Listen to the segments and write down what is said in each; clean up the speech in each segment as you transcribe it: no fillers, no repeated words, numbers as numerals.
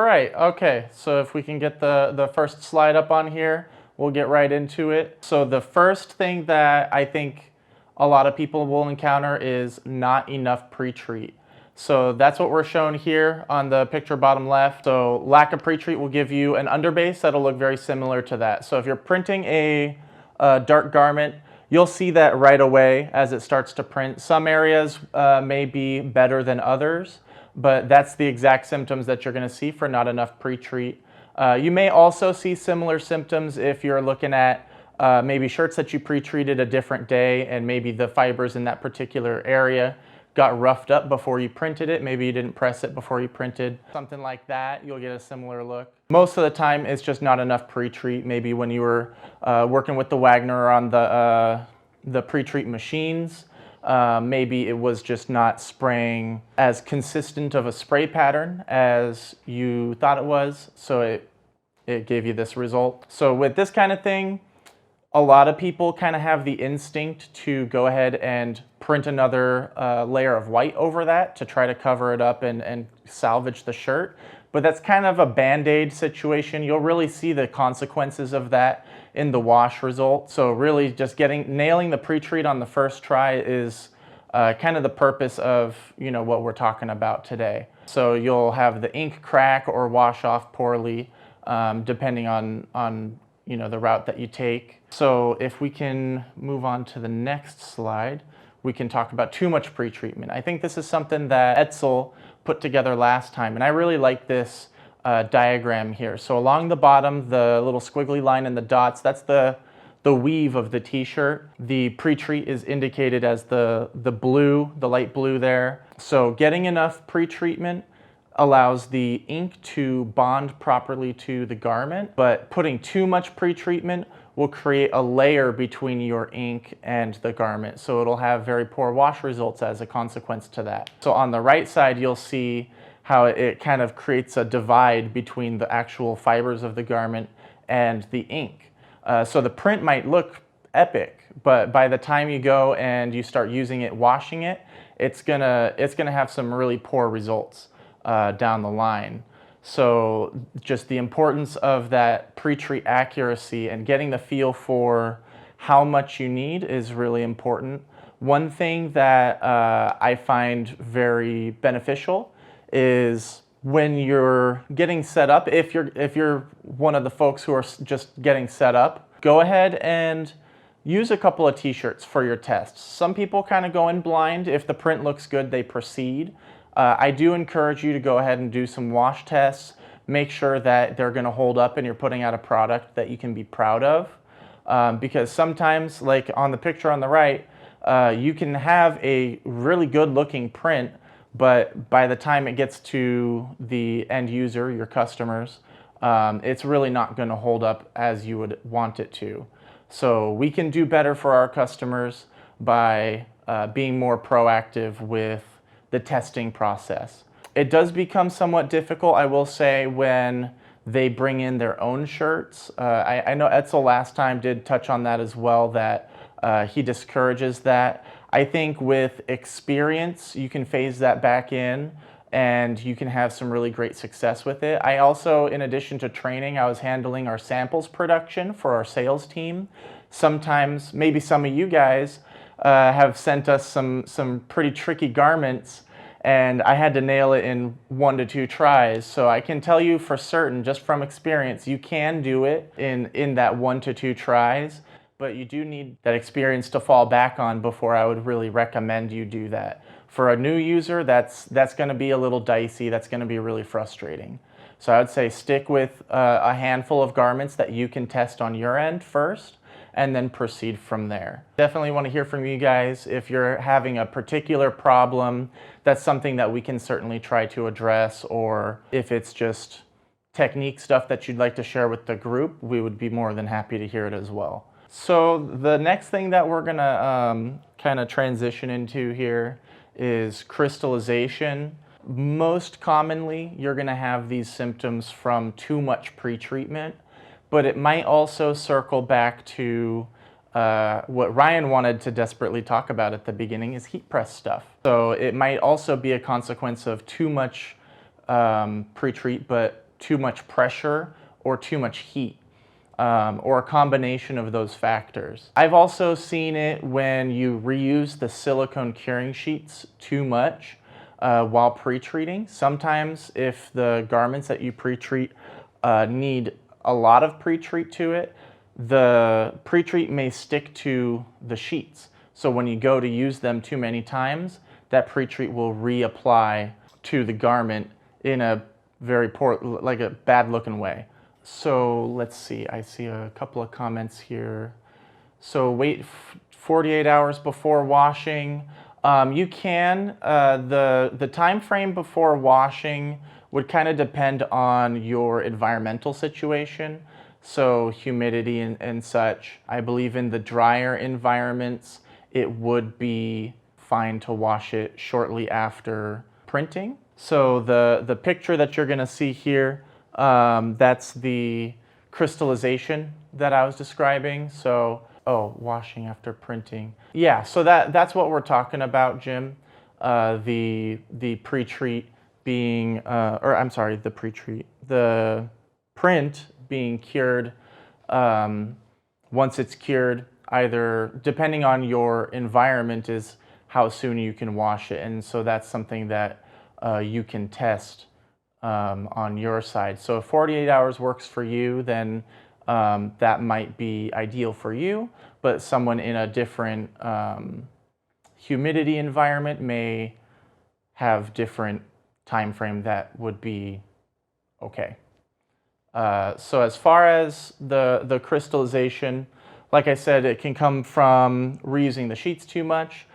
right, okay, so if we can get the first slide up on here, we'll get right into it. So the first thing that I think a lot of people will encounter is not enough pre-treat. So that's what we're showing here on the picture bottom left. So lack of pre-treat will give you an underbase that'll look very similar to that. So if you're printing a dark garment, you'll see that right away as it starts to print. Some areas may be better than others, but that's the exact symptoms that you're gonna see for not enough pre-treat. You may also see similar symptoms if you're looking at maybe shirts that you pre-treated a different day and maybe the fibers in that particular area got roughed up before you printed it. Maybe you didn't press it before you printed. Something like that, you'll get a similar look. Most of the time, it's just not enough pre-treat. Maybe when you were working with the Wagner on the pre-treat machines, maybe it was just not spraying as consistent of a spray pattern as you thought it was, so it gave you this result. So with this kind of thing, a lot of people kind of have the instinct to go ahead and print another layer of white over that to try to cover it up and salvage the shirt. But that's kind of a band-aid situation. You'll really see the consequences of that in the wash result. So really just nailing the pre-treat on the first try is kind of the purpose of what we're talking about today. So you'll have the ink crack or wash off poorly depending on the route that you take. So if we can move on to the next slide, we can talk about too much pre-treatment. I think this is something that Etzel put together last time, and I really like this diagram here. So along the bottom, the little squiggly line and the dots, that's the weave of the t-shirt. The pre-treat is indicated as the blue, the light blue there. So getting enough pre-treatment allows the ink to bond properly to the garment, but putting too much pre-treatment will create a layer between your ink and the garment. So it'll have very poor wash results as a consequence to that. So on the right side, you'll see how it kind of creates a divide between the actual fibers of the garment and the ink. So the print might look epic, but by the time you go and you start using it, washing it, it's gonna have some really poor results down the line. So just the importance of that pre-treat accuracy and getting the feel for how much you need is really important. One thing that I find very beneficial is when you're getting set up, if you're one of the folks who are just getting set up, go ahead and use a couple of t-shirts for your tests. Some people kind of go in blind. If the print looks good, they proceed. I do encourage you to go ahead and do some wash tests. Make sure that they're going to hold up and you're putting out a product that you can be proud of. Because sometimes, like on the picture on the right, you can have a really good looking print, but by the time it gets to the end user, your customers, it's really not going to hold up as you would want it to. So we can do better for our customers by being more proactive with the testing process. It does become somewhat difficult, I will say, when they bring in their own shirts. I know Etzel last time did touch on that as well, that he discourages that. I think with experience, you can phase that back in and you can have some really great success with it. I also, in addition to training, I was handling our samples production for our sales team. Sometimes, maybe some of you guys have sent us some pretty tricky garments, and I had to nail it in 1 to 2 tries. So I can tell you for certain, just from experience, you can do it in that 1 to 2 tries, but you do need that experience to fall back on before I would really recommend you do that. For a new user, that's going to be a little dicey. That's going to be really frustrating. So I would say stick with a handful of garments that you can test on your end first, and then proceed from there. Definitely want to hear from you guys. If you're having a particular problem, that's something that we can certainly try to address, or if it's just technique stuff that you'd like to share with the group, we would be more than happy to hear it as well. So the next thing that we're gonna kind of transition into here is crystallization. Most commonly, you're gonna have these symptoms from too much pre-treatment, but it might also circle back to what Ryan wanted to desperately talk about at the beginning, is heat press stuff. So it might also be a consequence of too much pre-treat, but too much pressure or too much heat, or a combination of those factors. I've also seen it when you reuse the silicone curing sheets too much while pre-treating. Sometimes if the garments that you pre-treat need a lot of pre-treat to it, the pre-treat may stick to the sheets. So when you go to use them too many times, that pre-treat will reapply to the garment in a very poor, like a bad looking way. So let's see, I see a couple of comments here. So wait 48 hours before washing. You can, the time frame before washing would kind of depend on your environmental situation. So humidity and such. I believe in the drier environments, it would be fine to wash it shortly after printing. So the picture that you're gonna see here, that's the crystallization that I was describing. So, washing after printing. Yeah, so that's what we're talking about, Jim. The pre-treat being, the print being cured. Once it's cured, either depending on your environment is how soon you can wash it. And so that's something that you can test on your side. So if 48 hours works for you, then that might be ideal for you, but someone in a different humidity environment may have different time frame that would be okay. So as far as the crystallization, like I said, it can come from reusing the sheets too much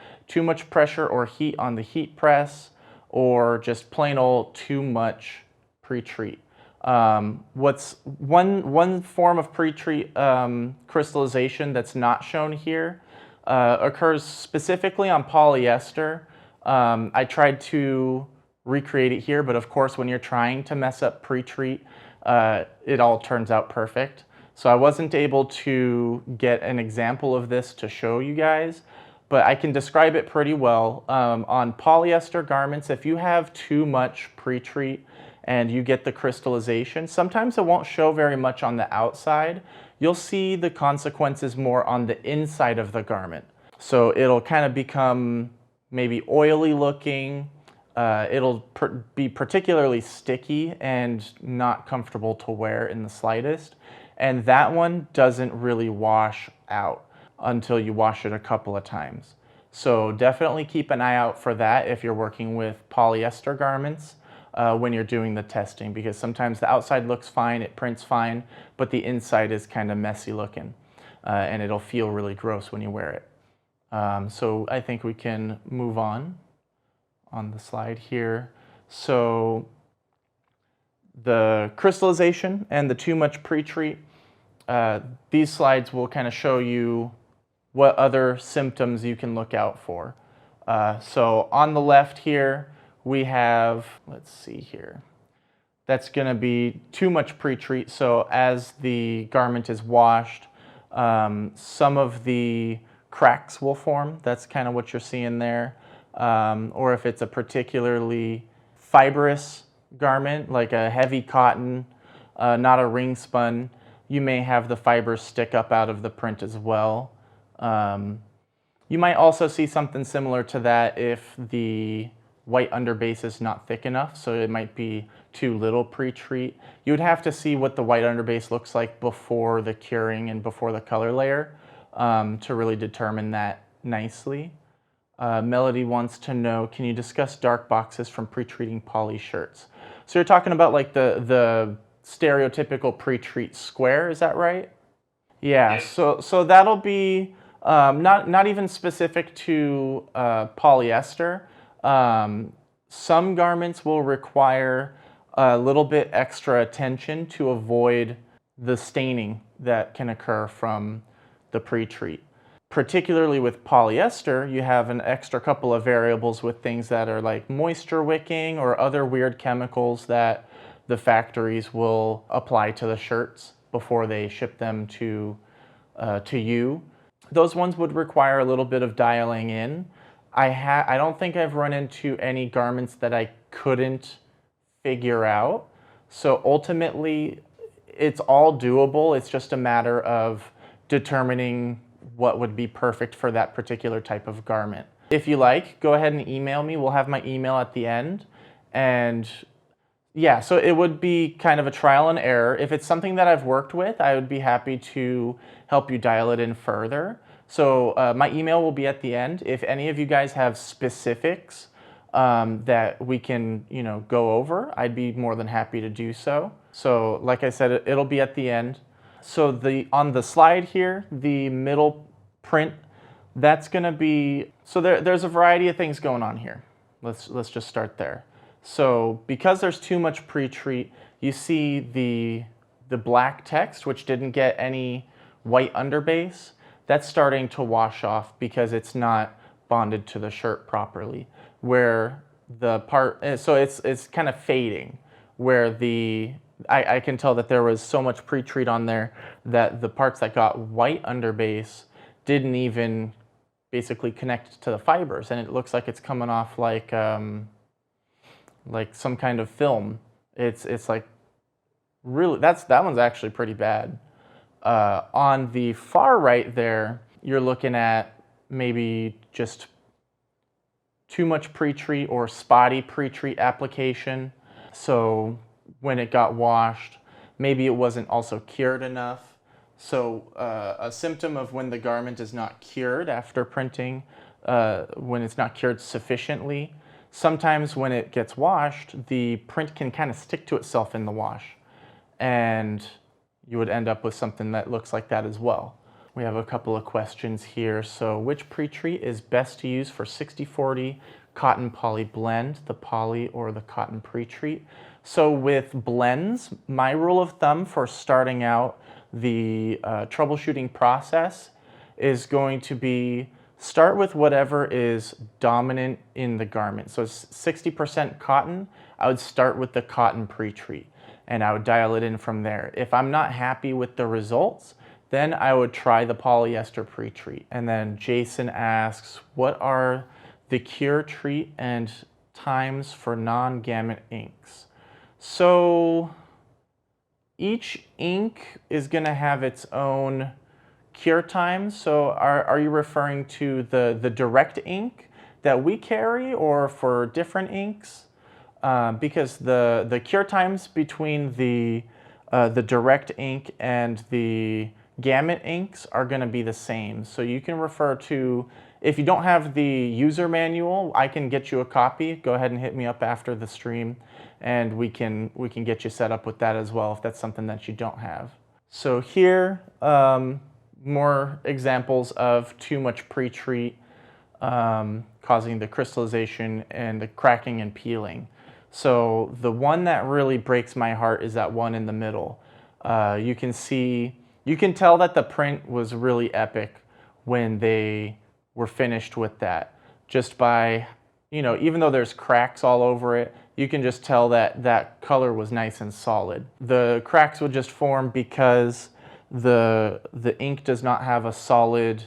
pressure or heat on the heat press, or just plain old too much pre-treat. What's one form of pre-treat crystallization that's not shown here occurs specifically on polyester. I tried to recreate it here, but of course when you're trying to mess up pre-treat, it all turns out perfect. So I wasn't able to get an example of this to show you guys, but I can describe it pretty well. On polyester garments, if you have too much pre-treat and you get the crystallization, sometimes it won't show very much on the outside. You'll see the consequences more on the inside of the garment. So it'll kind of become maybe oily looking. It'll be particularly sticky and not comfortable to wear in the slightest. And that one doesn't really wash out until you wash it a couple of times. So definitely keep an eye out for that if you're working with polyester garments when you're doing the testing, because sometimes the outside looks fine, it prints fine, but the inside is kind of messy looking and it'll feel really gross when you wear it. So I think we can move on the slide here. So the crystallization and the too much pre-treat, these slides will kind of show you what other symptoms you can look out for. So on the left here, we have, let's see here, that's going to be too much pre-treat. So as the garment is washed, some of the cracks will form. That's kind of what you're seeing there. Or if it's a particularly fibrous garment, like a heavy cotton, not a ring spun, you may have the fibers stick up out of the print as well. You might also see something similar to that if the white underbase is not thick enough, so it might be too little pre-treat. You would have to see what the white underbase looks like before the curing and before the color layer to really determine that nicely. Melody wants to know, can you discuss dark boxes from pre-treating poly shirts? So you're talking about like the stereotypical pre-treat square, is that right? Yeah, so that'll be not even specific to polyester. Some garments will require a little bit extra attention to avoid the staining that can occur from the pre-treat. Particularly with polyester, you have an extra couple of variables with things that are like moisture wicking or other weird chemicals that the factories will apply to the shirts before they ship them to you. Those ones would require a little bit of dialing in. I don't think I've run into any garments that I couldn't figure out. So ultimately, it's all doable. It's just a matter of determining what would be perfect for that particular type of garment. If you like, go ahead and email me. We'll have my email at the end. And yeah, so it would be kind of a trial and error. If it's something that I've worked with, I would be happy to help you dial it in further. So my email will be at the end. If any of you guys have specifics that we can, go over, I'd be more than happy to do so. So like I said, it'll be at the end. So on the slide here, the middle print, that's going to be, so there's a variety of things going on here. Let's just start there. So because there's too much pre-treat, you see the black text, which didn't get any white underbase, that's starting to wash off because it's not bonded to the shirt properly. Where the part, so it's kind of fading, where I can tell that there was so much pre-treat on there that the parts that got white underbase didn't even basically connect to the fibers, and it looks like it's coming off like some kind of film. It's like really, that one's actually pretty bad. On the far right there, you're looking at maybe just too much pre-treat or spotty pre-treat application. So when it got washed, maybe it wasn't also cured enough. So a symptom of when the garment is not cured after printing, when it's not cured sufficiently, sometimes when it gets washed, the print can kind of stick to itself in the wash, and you would end up with something that looks like that as well. We have a couple of questions here. So which pre-treat is best to use for 60/40 cotton poly blend, the poly or the cotton pre-treat? So with blends, my rule of thumb for starting out the troubleshooting process is going to be start with whatever is dominant in the garment. So 60% cotton, I would start with the cotton pre-treat and I would dial it in from there. If I'm not happy with the results, then I would try the polyester pre-treat. And then Jason asks, what are the cure, treat, and times for non-gamut inks? So each ink is going to have its own cure time. So are you referring to the direct ink that we carry, or for different inks? Because the cure times between the direct ink and the gamut inks are going to be the same. So you can refer to, if you don't have the user manual, I can get you a copy. Go ahead and hit me up after the stream and we can get you set up with that as well if that's something that you don't have. So here, more examples of too much pre-treat causing the crystallization and the cracking and peeling. So the one that really breaks my heart is that one in the middle. You can tell that the print was really epic when they were finished with that. Just by, even though there's cracks all over it, you can just tell that that color was nice and solid. The cracks would just form because the ink does not have a solid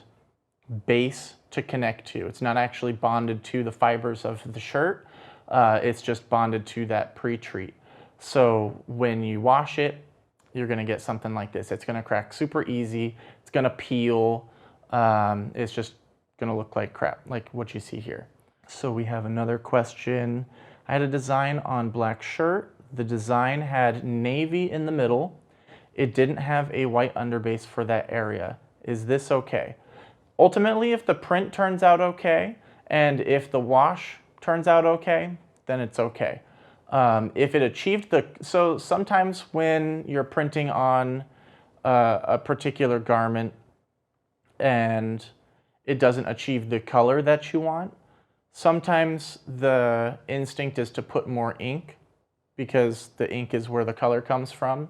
base to connect to. It's not actually bonded to the fibers of the shirt. It's just bonded to that pre-treat. So when you wash it, you're going to get something like this. It's going to crack super easy. It's going to peel. It's just going to look like crap, like what you see here. So we have another question. I had a design on black shirt. The design had navy in the middle. It didn't have a white underbase for that area. Is this okay? Ultimately, if the print turns out okay, and if the wash turns out okay, then it's okay. If it achieved so sometimes when you're printing on a particular garment and it doesn't achieve the color that you want, sometimes the instinct is to put more ink because the ink is where the color comes from.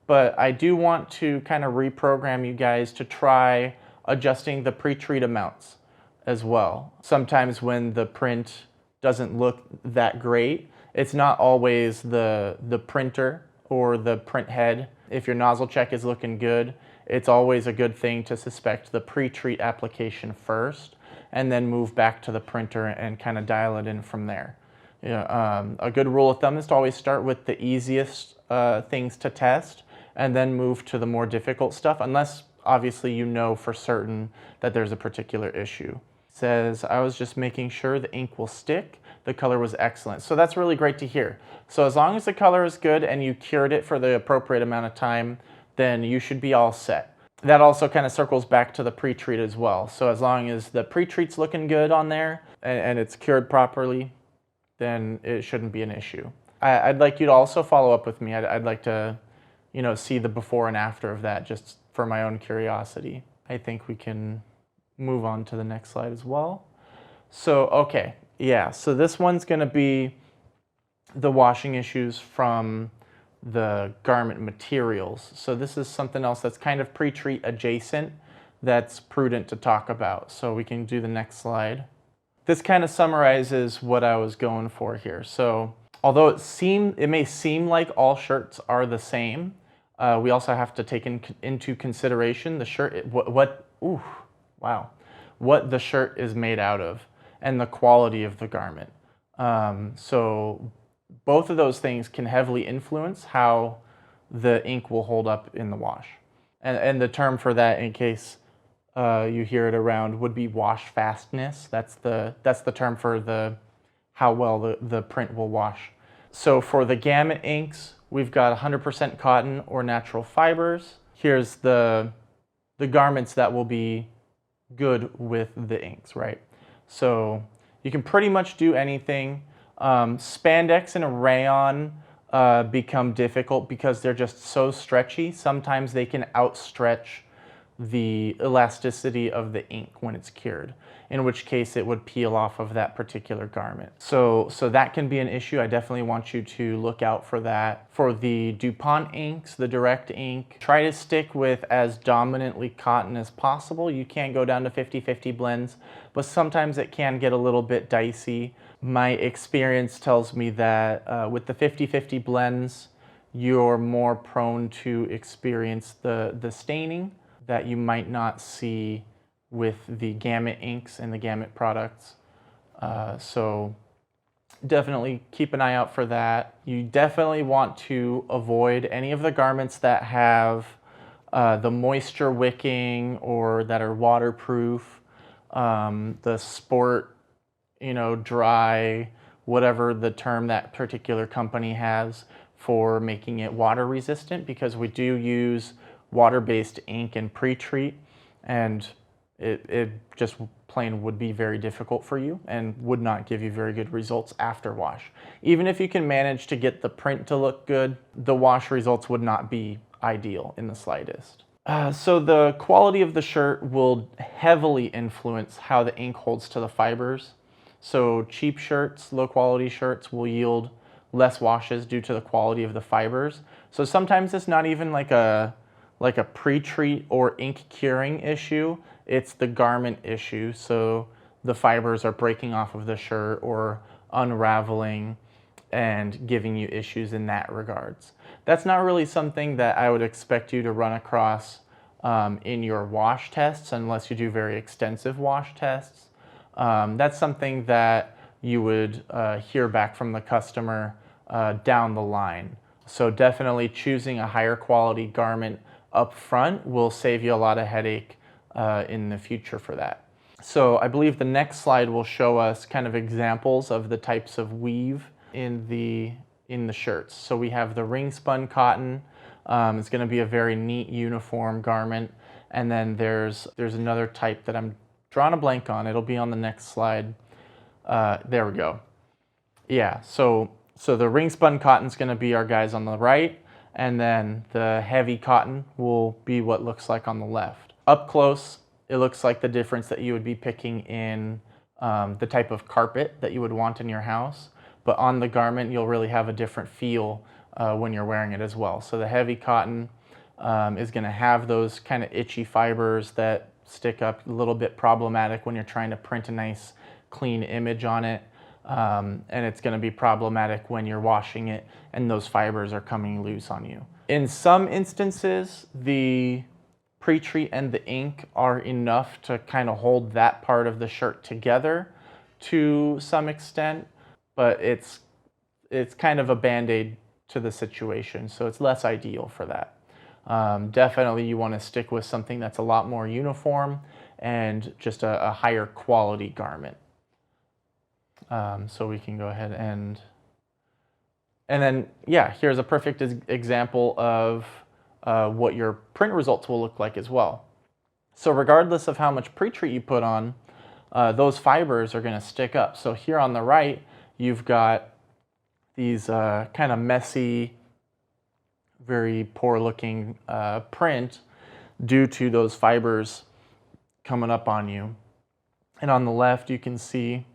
But I do want to kind of reprogram you guys to try adjusting the pre-treat amounts as well. Sometimes when the print doesn't look that great, it's not always the printer or the print head. If your nozzle check is looking good, it's always a good thing to suspect the pre-treat application first and then move back to the printer and kind of dial it in from there. A good rule of thumb is to always start with the easiest things to test and then move to the more difficult stuff, unless obviously you know for certain that there's a particular issue. It says, I was just making sure the ink will stick. The color was excellent. So that's really great to hear. So as long as the color is good and you cured it for the appropriate amount of time, then you should be all set. That also kind of circles back to the pre-treat as well. So as long as the pre-treat's looking good on there and it's cured properly, then it shouldn't be an issue. I'd like you to also follow up with me. I'd like to, see the before and after of that, just for my own curiosity. I think we can move on to the next slide as well. So, okay, yeah, so this one's gonna be the washing issues from the garment materials. So this is something else that's kind of pre-treat adjacent that's prudent to talk about. So we can do the next slide. This kind of summarizes what I was going for here. So although it may seem like all shirts are the same, we also have to take into consideration the shirt, what the shirt is made out of and the quality of the garment. So both of those things can heavily influence how the ink will hold up in the wash. And the term for that, in case you hear it around, would be wash fastness. That's the term for how well the print will wash. So for the gamut inks, we've got 100% cotton or natural fibers. Here's the garments that will be good with the inks, right? So you can pretty much do anything. Spandex and rayon become difficult because they're just so stretchy. Sometimes they can outstretch the elasticity of the ink when it's cured, in which case it would peel off of that particular garment. So that can be an issue. I definitely want you to look out for that. For the DuPont inks, the direct ink, try to stick with as dominantly cotton as possible. You can't go down to 50-50 blends, but sometimes it can get a little bit dicey. My experience tells me that with the 50-50 blends, you're more prone to experience the staining that you might not see with the gamut inks and the gamut products. So definitely keep an eye out for that. You definitely want to avoid any of the garments that have the moisture wicking or that are waterproof, the sport, dry, whatever the term that particular company has for making it water resistant, because we do use water-based ink and pre-treat, and it just plain would be very difficult for you and would not give you very good results after wash. Even if you can manage to get the print to look good, the wash results would not be ideal in the slightest. So the quality of the shirt will heavily influence how the ink holds to the fibers. So cheap shirts, low quality shirts will yield less washes due to the quality of the fibers. So sometimes it's not even like a pre-treat or ink curing issue, it's the garment issue. So the fibers are breaking off of the shirt or unraveling and giving you issues in that regards. That's not really something that I would expect you to run across in your wash tests unless you do very extensive wash tests. That's something that you would hear back from the customer down the line. So definitely choosing a higher quality garment up front will save you a lot of headache in the future for that. So I believe the next slide will show us kind of examples of the types of weave in the shirts. So we have the ring spun cotton. It's going to be a very neat uniform garment, and then there's another type that I'm drawing a blank on. It'll be on the next slide. There we go. Yeah, so the ring spun cotton is going to be our guys on the right, and then the heavy cotton will be what looks like on the left. Up close, it looks like the difference that you would be picking in the type of carpet that you would want in your house, but on the garment you'll really have a different feel when you're wearing it as well. So the heavy cotton is going to have those kind of itchy fibers that stick up, a little bit problematic when you're trying to print a nice clean image on it. And it's going to be problematic when you're washing it and those fibers are coming loose on you. In some instances, the pre-treat and the ink are enough to kind of hold that part of the shirt together to some extent, but it's kind of a band-aid to the situation, so it's less ideal for that. Definitely you want to stick with something that's a lot more uniform and just a higher quality garment. So we can go ahead and then, yeah, here's a perfect example of what your print results will look like as well. So regardless of how much pre-treat you put on, those fibers are going to stick up. So here on the right, you've got these kind of messy, very poor looking print due to those fibers coming up on you. And on the left, you can see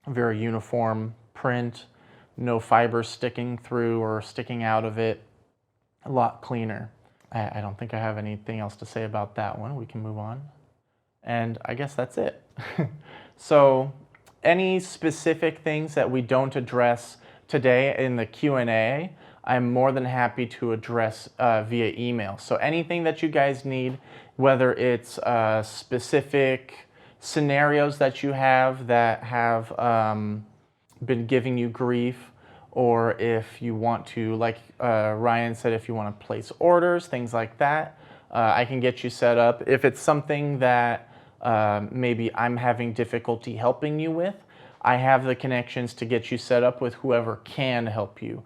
a very uniform print, no fibers sticking through or sticking out of it, a lot cleaner. I don't think I have anything else to say about that one. We can move on. And I guess that's it. So any specific things that we don't address today in the Q&A, I'm more than happy to address via email. So anything that you guys need, whether it's specific scenarios that you have that have been giving you grief, or if you want to, like Ryan said, if you want to place orders, things like that, I can get you set up. If it's something that maybe I'm having difficulty helping you with, I have the connections to get you set up with whoever can help you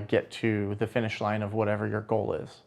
get to the finish line of whatever your goal is.